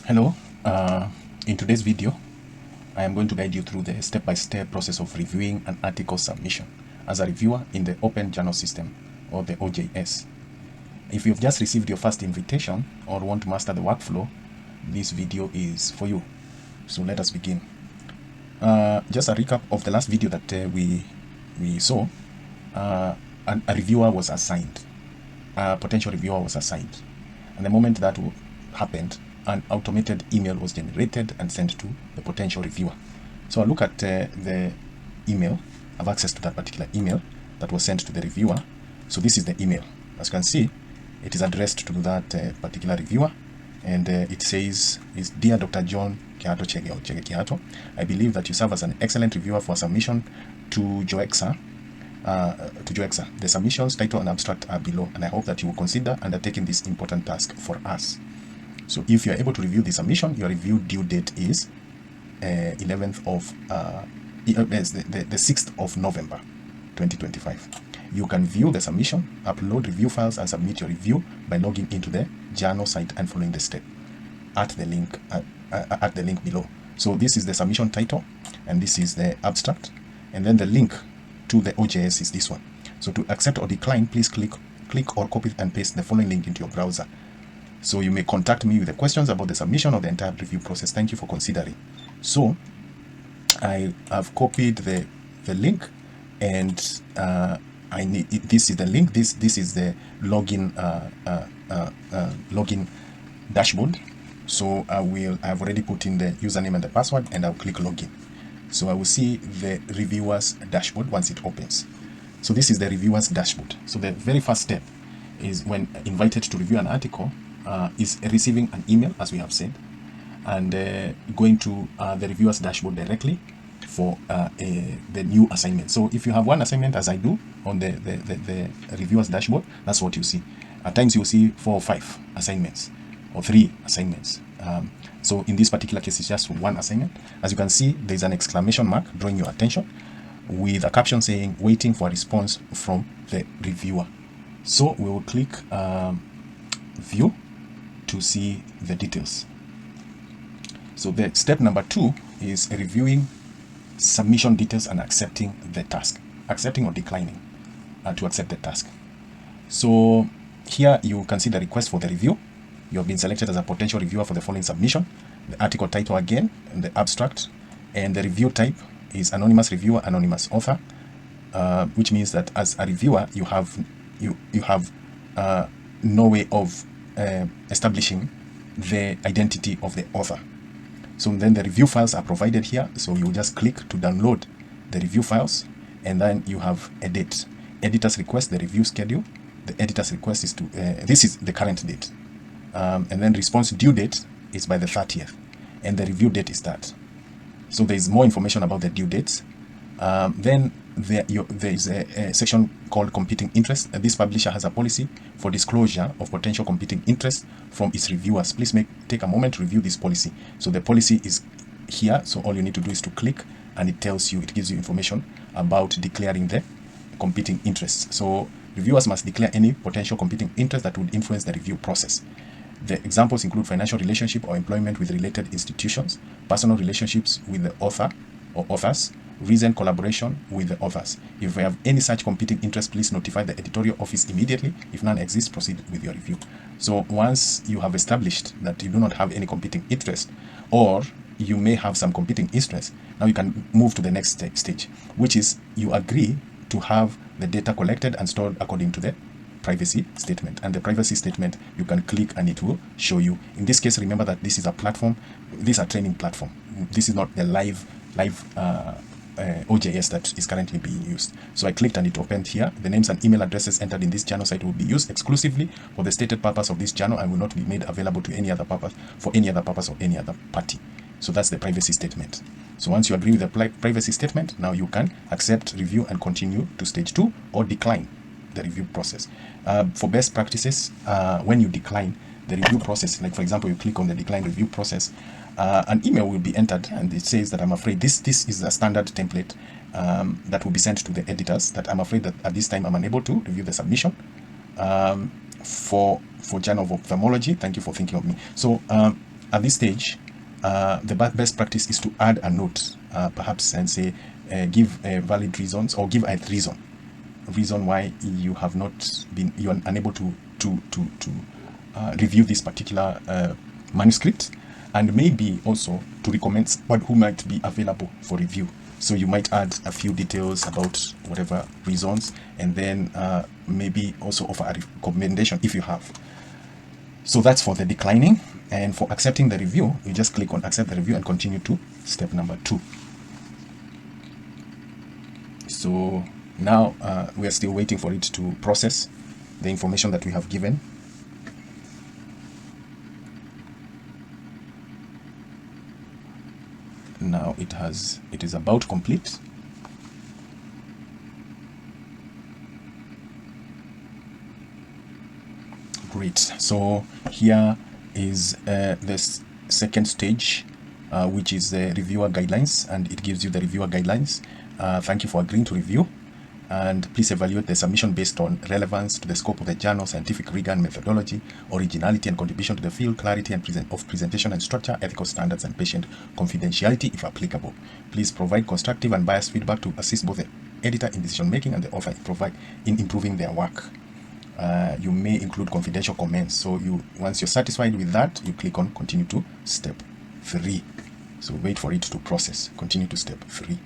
Hello, in today's video, I am going to guide you through the step-by-step process of reviewing an article submission as a reviewer in the Open Journal System, or the OJS. If you've just received your first invitation or want to master the workflow, this video is for you. So let us begin. Just a recap of the last video that we saw. A reviewer was assigned. A potential reviewer was assigned. And the moment that happened, an automated email was generated and sent to the potential reviewer. So I'll look at the email. I have access to that particular email that was sent to the reviewer. So this is the email. As you can see, it is addressed to that particular reviewer, and it says, is Dear Dr. John Kihato Chege Kihato, I believe that you serve as an excellent reviewer for submission to JOEXA. The submissions, title and abstract are below, and I hope that you will consider undertaking this important task for us. So if you are able to review the submission, your review due date is 11th of the 6th of November 2025. You can view the submission, upload review files, and submit your review by logging into the journal site and following the step at the link below. So this is the submission title, and this is the abstract, and then the link to the OJS is this one. So to accept or decline, please click or copy and paste the following link into your browser. So you may contact me with the questions about the submission or the entire review process. Thank you for considering. So I have copied the link, and I need this is the link. This is the login login dashboard. So I've already put in the username and the password, and I'll click login. So I will see the reviewer's dashboard once it opens. So this is the reviewer's dashboard. So the very first step is, when invited to review an article, is receiving an email, as we have said, and going to the reviewer's dashboard directly for the new assignment. So if you have one assignment, as I do, on the reviewer's dashboard, that's what you see. At times you'll see 4 or 5 assignments or 3 assignments. So in this particular case, it's just one assignment. As you can see, there's an exclamation mark drawing your attention with a caption saying, waiting for a response from the reviewer. So we will click view to see the details. So the step number 2 is reviewing submission details and accepting the task, accepting or declining to accept the task. So here you can see the request for the review. You have been selected as a potential reviewer for the following submission. The article title again, and the abstract, and the review type is anonymous reviewer, anonymous author, which means that as a reviewer you have no way of establishing the identity of the author. So then the review files are provided here. So you just click to download the review files, and then you have edit. Editor's request, the review schedule. The editor's request is to this is the current date, and then response due date is by the 30th, and the review date is that. So there is more information about the due dates. Then there is a section called competing interests. This publisher has a policy for disclosure of potential competing interests from its reviewers. Please take a moment to review this policy. So the policy is here. So all you need to do is to click, and it tells you, it gives you information about declaring the competing interests. So reviewers must declare any potential competing interest that would influence the review process. The examples include financial relationship or employment with related institutions, personal relationships with the author or authors, recent collaboration with the authors. If you have any such competing interest, please notify the editorial office immediately. If none exists, proceed with your review. So once you have established that you do not have any competing interest, or you may have some competing interest, now you can move to the next stage, which is you agree to have the data collected and stored according to the privacy statement. And the privacy statement, you can click and it will show you. In this case, remember that this is a platform. This is a training platform. This is not the live OJS that is currently being used. So I clicked and it opened here. The names and email addresses entered in this journal site will be used exclusively for the stated purpose of this journal and will not be made available to any other purpose, for any other purpose or any other party. So that's the privacy statement. So once you agree with the privacy statement, now you can accept, review, and continue to stage 2 or decline the review process. For best practices, when you decline the review process, like for example, you click on the decline review process, an email will be entered, and it says that I'm afraid this is a standard template that will be sent to the editors, that I'm afraid that at this time I'm unable to review the submission. For Journal of Ophthalmology, thank you for thinking of me. So At this stage, the best practice is to add a note, perhaps, and say, give valid reasons, or give a reason why you have not been, you are unable to review this particular manuscript, and maybe also to recommend someone who might be available for review. So you might add a few details about whatever reasons, and then maybe also offer a recommendation if you have. So that's for the declining. And for accepting the review, you just click on accept the review and continue to step number 2. So now we are still waiting for it to process the information that we have given. Now it is about to complete. Great. So here is this second stage, which is the reviewer guidelines, and it gives you the reviewer guidelines. Thank you for agreeing to review, and please evaluate the submission based on relevance to the scope of the journal, scientific rigor and methodology, originality and contribution to the field, clarity and presentation and structure, ethical standards, and patient confidentiality if applicable. Please provide constructive and biased feedback to assist both the editor in decision making and the author in improving their work. You may include confidential comments. So once you're satisfied with that, you click on continue to step 3. So wait for it to process. Continue to step 3.